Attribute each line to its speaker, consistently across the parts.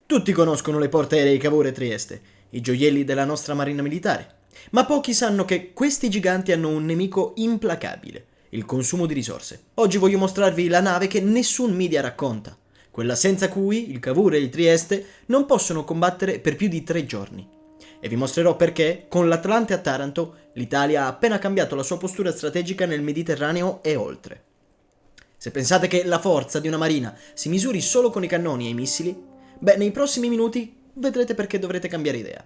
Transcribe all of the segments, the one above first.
Speaker 1: Tutti conoscono le portaerei Cavour e Trieste, i gioielli della nostra marina militare, ma pochi sanno che questi giganti hanno un nemico implacabile, il consumo di risorse. Oggi voglio mostrarvi la nave che nessun media racconta, quella senza cui il Cavour e il Trieste non possono combattere per più di 3 giorni. E vi mostrerò perché, con l'Atlante a Taranto, l'Italia ha appena cambiato la sua postura strategica nel Mediterraneo e oltre. Se pensate che la forza di una marina si misuri solo con i cannoni e i missili, nei prossimi minuti vedrete perché dovrete cambiare idea.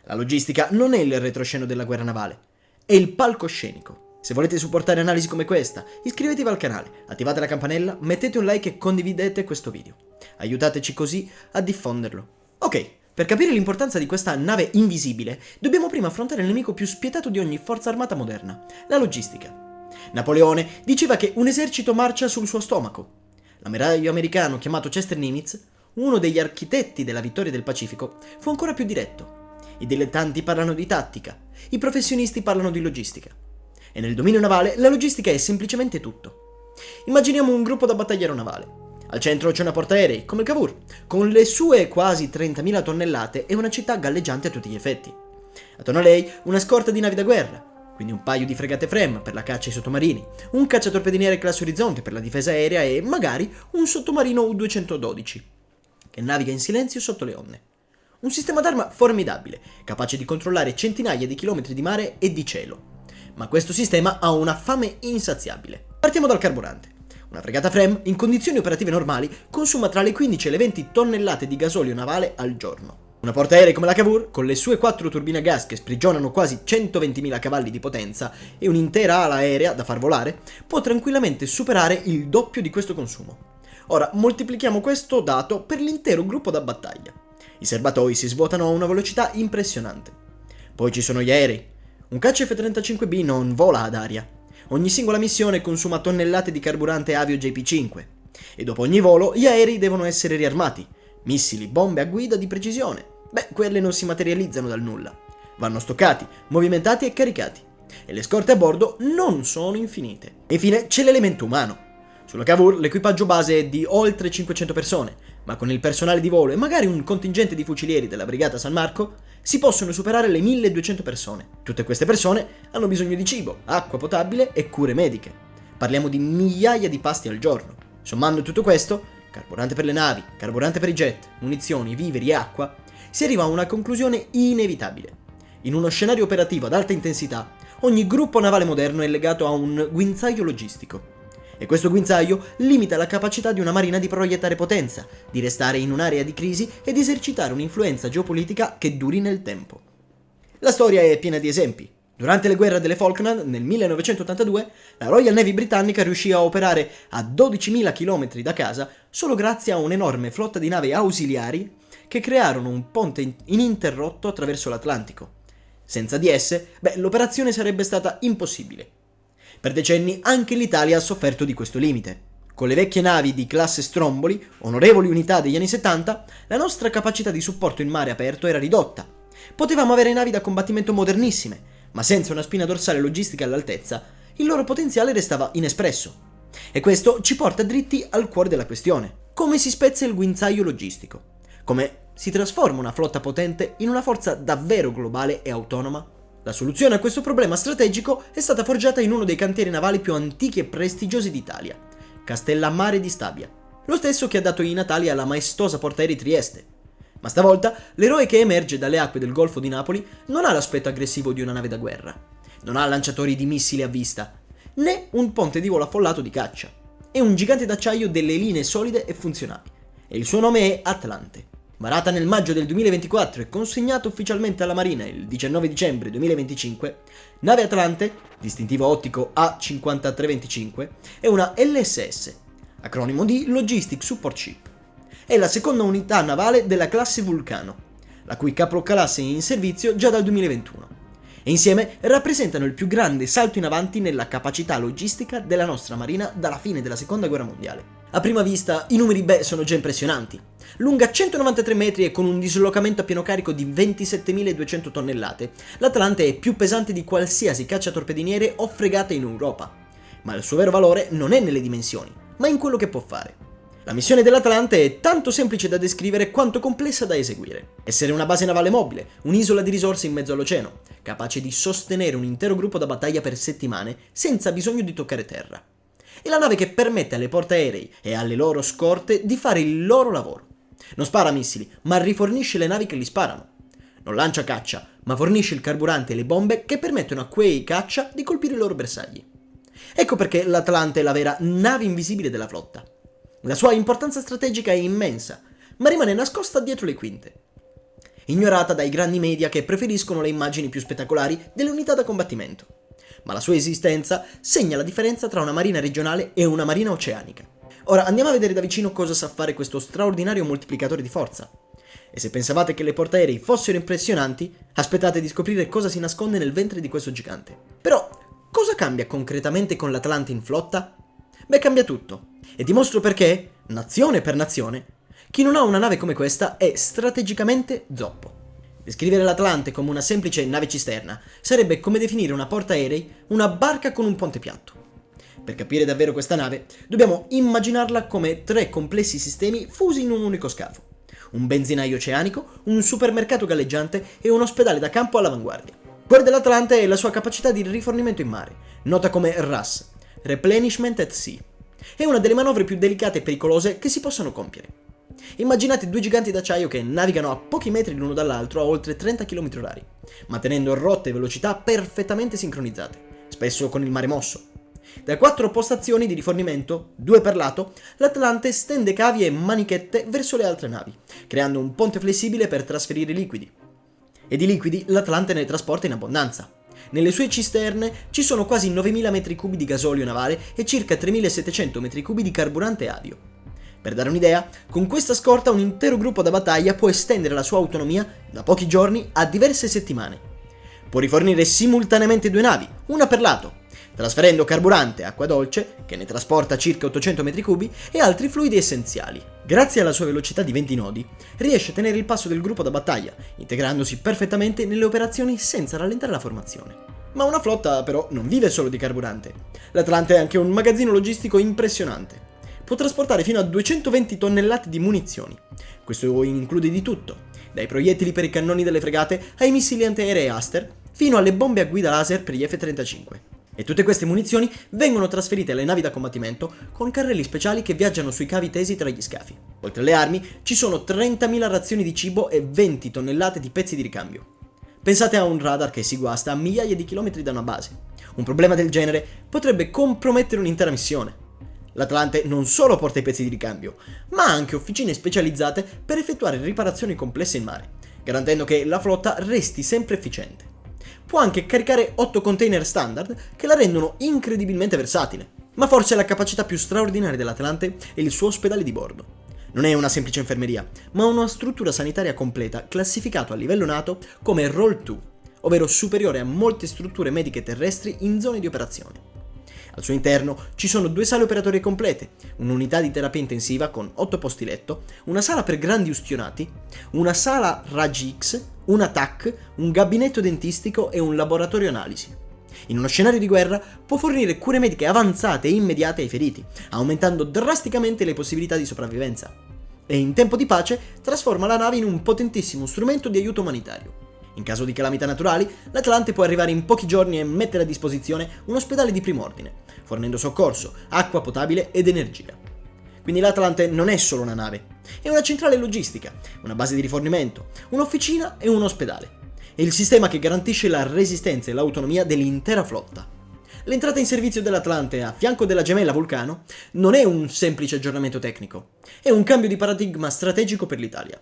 Speaker 1: La logistica non è il retroscena della guerra navale, è il palcoscenico. Se volete supportare analisi come questa, iscrivetevi al canale, attivate la campanella, mettete un like e condividete questo video. Aiutateci così a diffonderlo. Ok, per capire l'importanza di questa nave invisibile, dobbiamo prima affrontare il nemico più spietato di ogni forza armata moderna, la logistica. Napoleone diceva che un esercito marcia sul suo stomaco. L'ammiraglio americano chiamato Chester Nimitz, uno degli architetti della vittoria del Pacifico, fu ancora più diretto. I dilettanti parlano di tattica, i professionisti parlano di logistica. E nel dominio navale la logistica è semplicemente tutto. Immaginiamo un gruppo da battagliero navale. Al centro c'è una portaerei, come il Cavour, con le sue quasi 30.000 tonnellate e una città galleggiante a tutti gli effetti. Attorno a lei una scorta di navi da guerra, quindi un paio di fregate Frem per la caccia ai sottomarini, un cacciatorpediniere classe Orizzonte per la difesa aerea e magari un sottomarino U-212, che naviga in silenzio sotto le onde. Un sistema d'arma formidabile, capace di controllare centinaia di chilometri di mare e di cielo. Ma questo sistema ha una fame insaziabile. Partiamo dal carburante. Una fregata Frem, in condizioni operative normali, consuma tra le 15 e le 20 tonnellate di gasolio navale al giorno. Una portaerei come la Cavour, con le sue 4 turbine a gas che sprigionano quasi 120.000 cavalli di potenza e un'intera ala aerea da far volare, può tranquillamente superare il doppio di questo consumo. Ora, moltiplichiamo questo dato per l'intero gruppo da battaglia. I serbatoi si svuotano a una velocità impressionante. Poi ci sono gli aerei. Un caccia F-35B non vola ad aria. Ogni singola missione consuma tonnellate di carburante avio JP-5. E dopo ogni volo gli aerei devono essere riarmati. Missili, bombe a guida di precisione. Quelle non si materializzano dal nulla. Vanno stoccati, movimentati e caricati. E le scorte a bordo non sono infinite. E infine c'è l'elemento umano. Sulla Cavour l'equipaggio base è di oltre 500 persone, ma con il personale di volo e magari un contingente di fucilieri della brigata San Marco si possono superare le 1200 persone. Tutte queste persone hanno bisogno di cibo, acqua potabile e cure mediche. Parliamo di migliaia di pasti al giorno. Sommando tutto questo, carburante per le navi, carburante per i jet, munizioni, viveri e acqua, si arriva a una conclusione inevitabile. In uno scenario operativo ad alta intensità, ogni gruppo navale moderno è legato a un guinzaglio logistico. E questo guinzaglio limita la capacità di una marina di proiettare potenza, di restare in un'area di crisi e di esercitare un'influenza geopolitica che duri nel tempo. La storia è piena di esempi. Durante le guerre delle Falkland, nel 1982, la Royal Navy britannica riuscì a operare a 12.000 km da casa solo grazie a un'enorme flotta di navi ausiliari che crearono un ponte ininterrotto attraverso l'Atlantico. Senza di esse, l'operazione sarebbe stata impossibile. Per decenni anche l'Italia ha sofferto di questo limite. Con le vecchie navi di classe Stromboli, onorevoli unità degli anni 70, la nostra capacità di supporto in mare aperto era ridotta. Potevamo avere navi da combattimento modernissime, ma senza una spina dorsale logistica all'altezza, il loro potenziale restava inespresso. E questo ci porta dritti al cuore della questione. Come si spezza il guinzaglio logistico? Come si trasforma una flotta potente in una forza davvero globale e autonoma? La soluzione a questo problema strategico è stata forgiata in uno dei cantieri navali più antichi e prestigiosi d'Italia, Castellammare di Stabia, lo stesso che ha dato i natali alla maestosa portaerei Trieste. Ma stavolta l'eroe che emerge dalle acque del Golfo di Napoli non ha l'aspetto aggressivo di una nave da guerra, non ha lanciatori di missili a vista, né un ponte di volo affollato di caccia. È un gigante d'acciaio delle linee solide e funzionali, e il suo nome è Atlante. Varata nel maggio del 2024 e consegnata ufficialmente alla Marina il 19 dicembre 2025, nave Atlante, distintivo ottico A5325, è una LSS, acronimo di Logistic Support Ship. È la seconda unità navale della classe Vulcano, la cui caprocalasse è in servizio già dal 2021, e insieme rappresentano il più grande salto in avanti nella capacità logistica della nostra Marina dalla fine della Seconda Guerra Mondiale. A prima vista i numeri sono già impressionanti. Lunga 193 metri e con un dislocamento a pieno carico di 27.200 tonnellate, l'Atlante è più pesante di qualsiasi cacciatorpediniere o fregata in Europa. Ma il suo vero valore non è nelle dimensioni, ma in quello che può fare. La missione dell'Atlante è tanto semplice da descrivere quanto complessa da eseguire. Essere una base navale mobile, un'isola di risorse in mezzo all'oceano, capace di sostenere un intero gruppo da battaglia per settimane senza bisogno di toccare terra. È la nave che permette alle portaerei e alle loro scorte di fare il loro lavoro. Non spara missili, ma rifornisce le navi che li sparano. Non lancia caccia, ma fornisce il carburante e le bombe che permettono a quei caccia di colpire i loro bersagli. Ecco perché l'Atlante è la vera nave invisibile della flotta. La sua importanza strategica è immensa, ma rimane nascosta dietro le quinte. Ignorata dai grandi media che preferiscono le immagini più spettacolari delle unità da combattimento. Ma la sua esistenza segna la differenza tra una marina regionale e una marina oceanica. Ora andiamo a vedere da vicino cosa sa fare questo straordinario moltiplicatore di forza. E se pensavate che le portaerei fossero impressionanti, aspettate di scoprire cosa si nasconde nel ventre di questo gigante. Però, cosa cambia concretamente con l'Atlante in flotta? Beh, cambia tutto. E dimostro perché, nazione per nazione, chi non ha una nave come questa è strategicamente zoppo. Descrivere l'Atlante come una semplice nave cisterna sarebbe come definire una portaerei una barca con un ponte piatto. Per capire davvero questa nave, dobbiamo immaginarla come 3 complessi sistemi fusi in un unico scafo. Un benzinaio oceanico, un supermercato galleggiante e un ospedale da campo all'avanguardia. Il cuore dell'Atlante è la sua capacità di rifornimento in mare, nota come RAS, Replenishment at Sea. È una delle manovre più delicate e pericolose che si possano compiere. Immaginate 2 giganti d'acciaio che navigano a pochi metri l'uno dall'altro a oltre 30 km/h, mantenendo rotte e velocità perfettamente sincronizzate, spesso con il mare mosso. Da 4 postazioni di rifornimento, 2 per lato, l'Atlante stende cavi e manichette verso le altre navi, creando un ponte flessibile per trasferire liquidi. E di liquidi l'Atlante ne trasporta in abbondanza. Nelle sue cisterne ci sono quasi 9.000 metri cubi di gasolio navale e circa 3.700 metri cubi di carburante avio. Per dare un'idea, con questa scorta un intero gruppo da battaglia può estendere la sua autonomia da pochi giorni a diverse settimane. Può rifornire simultaneamente 2 navi, una per lato, trasferendo carburante e acqua dolce, che ne trasporta circa 800 metri cubi, e altri fluidi essenziali. Grazie alla sua velocità di 20 nodi, riesce a tenere il passo del gruppo da battaglia, integrandosi perfettamente nelle operazioni senza rallentare la formazione. Ma una flotta però non vive solo di carburante. L'Atlante è anche un magazzino logistico impressionante. Può trasportare fino a 220 tonnellate di munizioni. Questo include di tutto, dai proiettili per i cannoni delle fregate ai missili antiaerei Aster, fino alle bombe a guida laser per gli F-35. E tutte queste munizioni vengono trasferite alle navi da combattimento con carrelli speciali che viaggiano sui cavi tesi tra gli scafi. Oltre alle armi, ci sono 30.000 razioni di cibo e 20 tonnellate di pezzi di ricambio. Pensate a un radar che si guasta a migliaia di chilometri da una base. Un problema del genere potrebbe compromettere un'intera missione. L'Atlante non solo porta i pezzi di ricambio, ma ha anche officine specializzate per effettuare riparazioni complesse in mare, garantendo che la flotta resti sempre efficiente. Può anche caricare 8 container standard che la rendono incredibilmente versatile. Ma forse la capacità più straordinaria dell'Atlante è il suo ospedale di bordo. Non è una semplice infermeria, ma una struttura sanitaria completa classificato a livello NATO come Roll 2, ovvero superiore a molte strutture mediche terrestri in zone di operazione. Al suo interno ci sono 2 sale operatorie complete, un'unità di terapia intensiva con 8 posti letto, una sala per grandi ustionati, una sala raggi X, una TAC, un gabinetto dentistico e un laboratorio analisi. In uno scenario di guerra può fornire cure mediche avanzate e immediate ai feriti, aumentando drasticamente le possibilità di sopravvivenza. E in tempo di pace trasforma la nave in un potentissimo strumento di aiuto umanitario. In caso di calamità naturali, l'Atlante può arrivare in pochi giorni e mettere a disposizione un ospedale di primo ordine, fornendo soccorso, acqua potabile ed energia. Quindi l'Atlante non è solo una nave, è una centrale logistica, una base di rifornimento, un'officina e un ospedale. È il sistema che garantisce la resistenza e l'autonomia dell'intera flotta. L'entrata in servizio dell'Atlante a fianco della gemella Vulcano non è un semplice aggiornamento tecnico, è un cambio di paradigma strategico per l'Italia.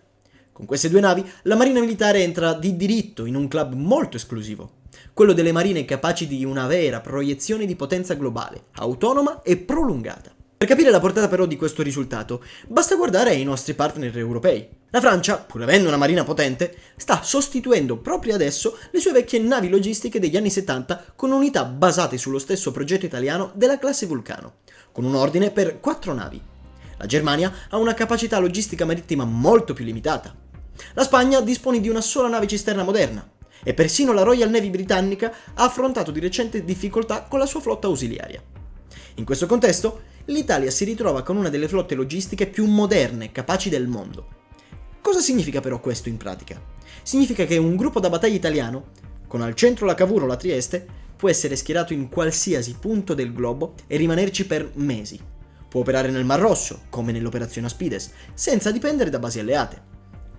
Speaker 1: Con queste 2 navi, la Marina Militare entra di diritto in un club molto esclusivo, quello delle marine capaci di una vera proiezione di potenza globale, autonoma e prolungata. Per capire la portata però di questo risultato, basta guardare ai nostri partner europei. La Francia, pur avendo una marina potente, sta sostituendo proprio adesso le sue vecchie navi logistiche degli anni 70 con unità basate sullo stesso progetto italiano della classe Vulcano, con un ordine per 4 navi. La Germania ha una capacità logistica marittima molto più limitata. La Spagna dispone di una sola nave cisterna moderna e persino la Royal Navy britannica ha affrontato di recente difficoltà con la sua flotta ausiliaria. In questo contesto, l'Italia si ritrova con una delle flotte logistiche più moderne e capaci del mondo. Cosa significa però questo in pratica? Significa che un gruppo da battaglia italiano, con al centro la Cavour o la Trieste, può essere schierato in qualsiasi punto del globo e rimanerci per mesi. Può operare nel Mar Rosso, come nell'operazione Aspides, senza dipendere da basi alleate.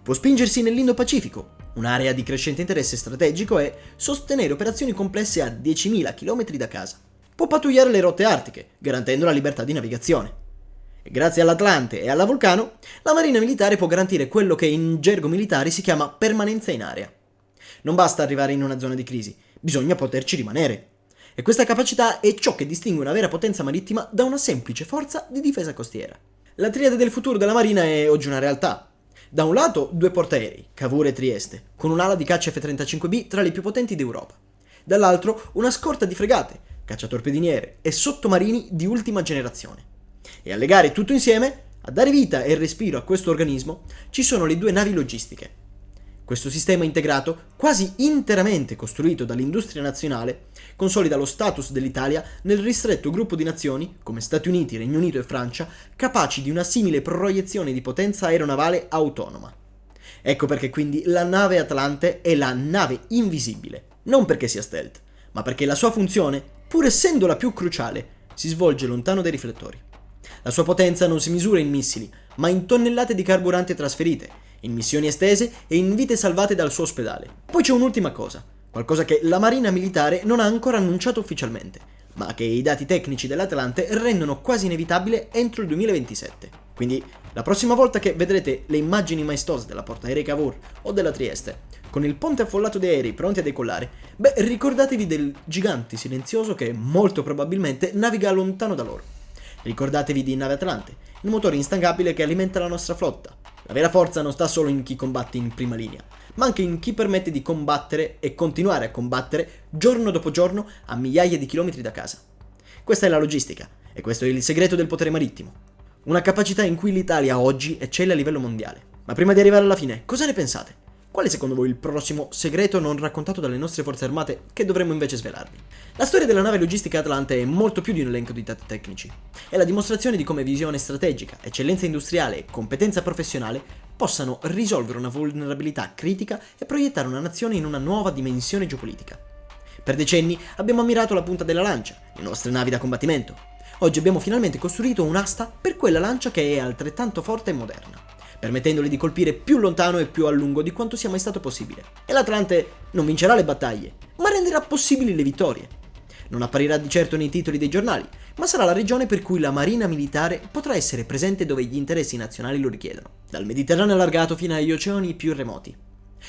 Speaker 1: Può spingersi nell'Indo-Pacifico, un'area di crescente interesse strategico, e sostenere operazioni complesse a 10.000 km da casa. Può pattugliare le rotte artiche, garantendo la libertà di navigazione. E grazie all'Atlante e alla Vulcano, la Marina Militare può garantire quello che in gergo militare si chiama permanenza in area. Non basta arrivare in una zona di crisi, bisogna poterci rimanere. E questa capacità è ciò che distingue una vera potenza marittima da una semplice forza di difesa costiera. La triade del futuro della Marina è oggi una realtà. Da un lato 2 portaerei, Cavour e Trieste, con un'ala di caccia F-35B tra le più potenti d'Europa. Dall'altro una scorta di fregate, cacciatorpediniere e sottomarini di ultima generazione. E a legare tutto insieme, a dare vita e respiro a questo organismo, ci sono le 2 navi logistiche. Questo sistema integrato, quasi interamente costruito dall'industria nazionale, consolida lo status dell'Italia nel ristretto gruppo di nazioni, come Stati Uniti, Regno Unito e Francia, capaci di una simile proiezione di potenza aeronavale autonoma. Ecco perché quindi la nave Atlante è la nave invisibile, non perché sia stealth, ma perché la sua funzione, pur essendo la più cruciale, si svolge lontano dai riflettori. La sua potenza non si misura in missili, ma in tonnellate di carburante trasferite, in missioni estese e in vite salvate dal suo ospedale. Poi c'è un'ultima cosa, qualcosa che la Marina Militare non ha ancora annunciato ufficialmente, ma che i dati tecnici dell'Atlante rendono quasi inevitabile entro il 2027. Quindi, la prossima volta che vedrete le immagini maestose della portaerei Cavour o della Trieste, con il ponte affollato di aerei pronti a decollare, ricordatevi del gigante silenzioso che molto probabilmente naviga lontano da loro. Ricordatevi di Nave Atlante, il motore instancabile che alimenta la nostra flotta. La vera forza non sta solo in chi combatte in prima linea, ma anche in chi permette di combattere e continuare a combattere giorno dopo giorno a migliaia di chilometri da casa. Questa è la logistica, e questo è il segreto del potere marittimo. Una capacità in cui l'Italia oggi eccelle a livello mondiale. Ma prima di arrivare alla fine, cosa ne pensate? Qual è secondo voi il prossimo segreto non raccontato dalle nostre forze armate che dovremmo invece svelarvi? La storia della nave logistica Atlante è molto più di un elenco di dati tecnici. È la dimostrazione di come visione strategica, eccellenza industriale e competenza professionale possano risolvere una vulnerabilità critica e proiettare una nazione in una nuova dimensione geopolitica. Per decenni abbiamo ammirato la punta della lancia, le nostre navi da combattimento. Oggi abbiamo finalmente costruito un'asta per quella lancia che è altrettanto forte e moderna, permettendole di colpire più lontano e più a lungo di quanto sia mai stato possibile. E l'Atlante non vincerà le battaglie, ma renderà possibili le vittorie. Non apparirà di certo nei titoli dei giornali, ma sarà la regione per cui la Marina Militare potrà essere presente dove gli interessi nazionali lo richiedono, dal Mediterraneo allargato fino agli oceani più remoti.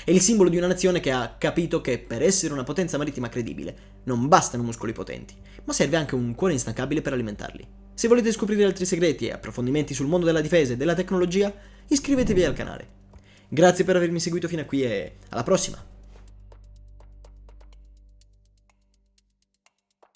Speaker 1: È il simbolo di una nazione che ha capito che per essere una potenza marittima credibile non bastano muscoli potenti, ma serve anche un cuore instancabile per alimentarli. Se volete scoprire altri segreti e approfondimenti sul mondo della difesa e della tecnologia, iscrivetevi al canale. Grazie per avermi seguito fino a qui e alla prossima!